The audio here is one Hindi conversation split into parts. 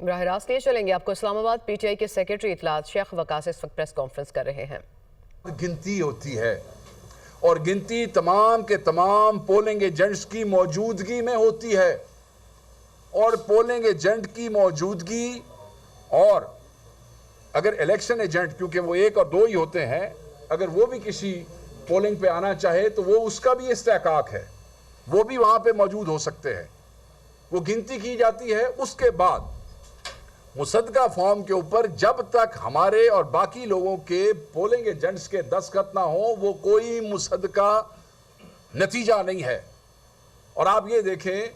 बराह रास्त लिए चलेंगे आपको इस्लामाबाद। पीटीआई के सेक्रेटरी इतलात शेख वकास इस वक्त प्रेस कॉन्फ्रेंस कर रहे हैं। गिनती होती है और गिनती तमाम के तमाम पोलिंग एजेंट्स की मौजूदगी में होती है, और पोलिंग एजेंट की मौजूदगी, और अगर इलेक्शन एजेंट, क्योंकि वो एक और दो ही होते हैं, अगर वो भी किसी पोलिंग पे आना चाहे तो वो उसका भी इस्तेहकाक है, वो भी वहां पे मौजूद हो सकते हैं। वो गिनती की जाती है। उसके बाद मुसद्दका फॉर्म के ऊपर जब तक हमारे और बाकी लोगों के पोलिंग एजेंट्स के दस्तखत ना हो, वो कोई मुसद्दका नतीजा नहीं है। और आप ये देखें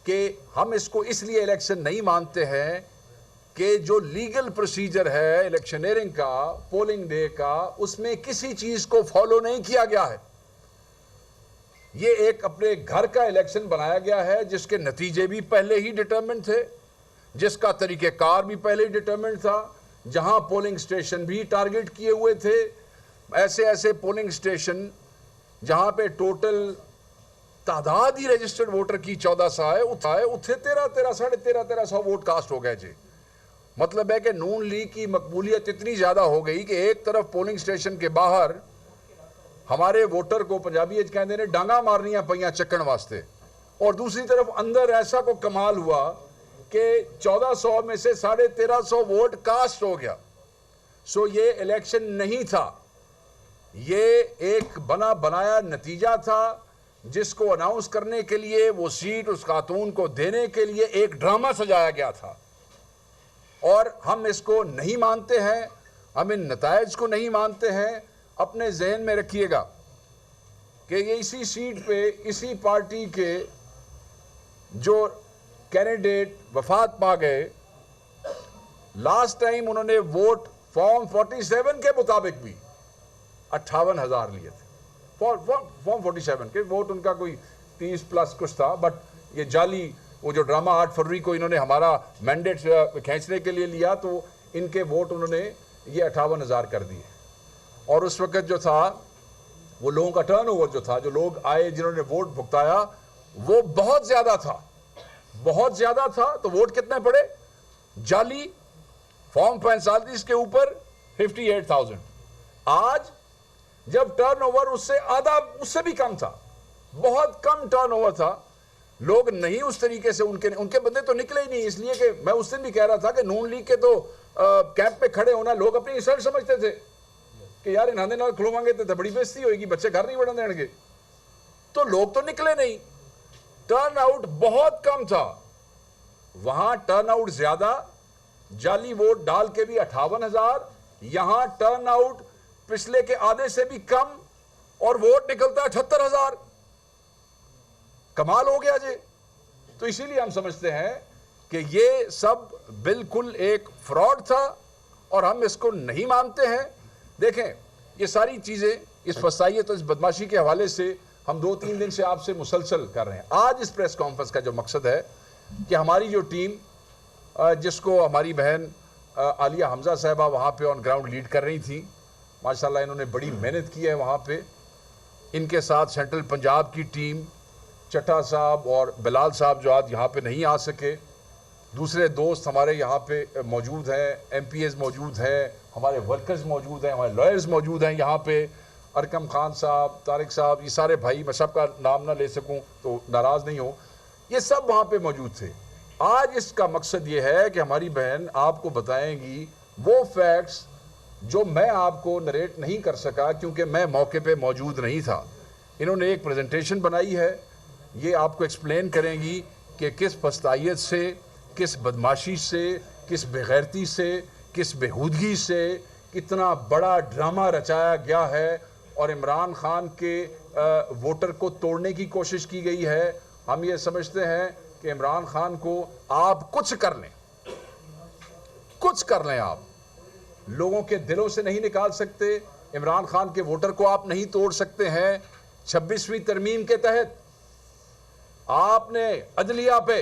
कि हम इसको इसलिए इलेक्शन नहीं मानते हैं कि जो लीगल प्रोसीजर है इलेक्शनरिंग का, पोलिंग डे का, उसमें किसी चीज को फॉलो नहीं किया गया है। ये एक अपने घर का इलेक्शन बनाया गया है जिसके नतीजे भी पहले ही डिटरमिन थे, जिसका तरीक़ेकार भी पहले ही डिटरमिन था, जहां पोलिंग स्टेशन भी टारगेट किए हुए थे। ऐसे ऐसे पोलिंग स्टेशन जहां पे टोटल तादाद ही रजिस्टर्ड वोटर की 1400 है, उथे 1300 वोट कास्ट हो गए जी। मतलब है कि नून लीग की मकबूलियत इतनी ज़्यादा हो गई कि एक तरफ पोलिंग स्टेशन के बाहर हमारे वोटर को पंजाबी कहते ने डांगा मारनियां पईयां चक्कण वास्ते, और दूसरी तरफ अंदर ऐसा को कमाल हुआ कि 1400 में से 1350 वोट कास्ट हो गया। सो ये इलेक्शन नहीं था, ये एक बना बनाया नतीजा था जिसको अनाउंस करने के लिए, वो सीट उस खातून को देने के लिए एक ड्रामा सजाया गया था। और हम इसको नहीं मानते हैं, हम इन नतायज को नहीं मानते हैं। अपने जहन में रखिएगा कि ये इसी सीट पे इसी पार्टी के जो कैंडिडेट वफात पा गए, लास्ट टाइम उन्होंने वोट फॉर्म 47 के मुताबिक भी 58,000 लिए थे। फॉर्म 47 के वोट उनका कोई 30 प्लस कुछ था, बट ये जाली वो जो ड्रामा 8 फरवरी को इन्होंने हमारा मैंडेट खींचने के लिए लिया, तो इनके वोट उन्होंने ये 58,000 कर दिए। और उस वक्त जो था वो लोगों का टर्नओवर जो था, जो लोग आए जिन्होंने वोट भुगताया, वो बहुत ज्यादा था, बहुत ज्यादा था। तो वोट कितने पड़े? जाली फॉर्म 45 के ऊपर 58,000। आज जब टर्नओवर उससे आधा, उससे भी कम था, बहुत कम टर्नओवर था, लोग नहीं उस तरीके से उनके बंदे तो निकले ही नहीं। इसलिए कि मैं उस दिन भी कह रहा था कि नून लीग के तो कैंप पे खड़े होना लोग अपनी इंसल्ट समझते थे कि यार इन्हां नाल खलोवांगे तो बड़ी बेइज्जती होगी, बच्चे घर नहीं बढ़न देंगे। तो लोग तो निकले नहीं, टर्न आउट बहुत कम था। वहां टर्न आउट ज्यादा, जाली वोट डाल के भी 58,000, यहां टर्न आउट पिछले के आधे से भी कम, और वोट निकलता 78,000। कमाल हो गया जी। तो इसीलिए हम समझते हैं कि ये सब बिल्कुल एक फ्रॉड था और हम इसको नहीं मानते हैं। देखें, ये सारी चीज़ें, इस फसाइयत और इस बदमाशी के हवाले से हम 2-3 दिन से आपसे मुसलसल कर रहे हैं। आज इस प्रेस कॉन्फ्रेंस का जो मकसद है कि हमारी जो टीम, जिसको हमारी बहन आलिया हमजा साहिबा वहाँ पे ऑन ग्राउंड लीड कर रही थी, माशाल्लाह इन्होंने बड़ी मेहनत की है वहाँ पे। इनके साथ सेंट्रल पंजाब की टीम, चट्टा साहब और बिलाल साहब जो आज यहाँ पे नहीं आ सके, दूसरे दोस्त हमारे यहाँ पे मौजूद हैं, MPs मौजूद हैं, हमारे वर्कर्स मौजूद हैं, हमारे लॉयर्स मौजूद हैं यहाँ पे, अरकम खान साहब, तारिक साहब, ये सारे भाई, मैं सबका नाम ना ले सकूँ तो नाराज़ नहीं हो, ये सब वहाँ पे मौजूद थे। आज इसका मकसद ये है कि हमारी बहन आपको बताएंगी वो फैक्ट्स जो मैं आपको नरेट नहीं कर सका क्योंकि मैं मौके पे मौजूद नहीं था। इन्होंने एक प्रेजेंटेशन बनाई है, ये आपको एक्सप्लेन करेंगी कि किस फस्तायत से, किस बदमाशी से, किस बेगैरती से, किस बेहूदगी से कितना बड़ा ड्रामा रचाया गया है और इमरान खान के वोटर को तोड़ने की कोशिश की गई है। हम ये समझते हैं कि इमरान खान को आप कुछ कर लें, कुछ कर लें, आप लोगों के दिलों से नहीं निकाल सकते। इमरान खान के वोटर को आप नहीं तोड़ सकते हैं। 26वीं तरमीम के तहत आपने अदलिया पे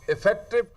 इफेक्टिव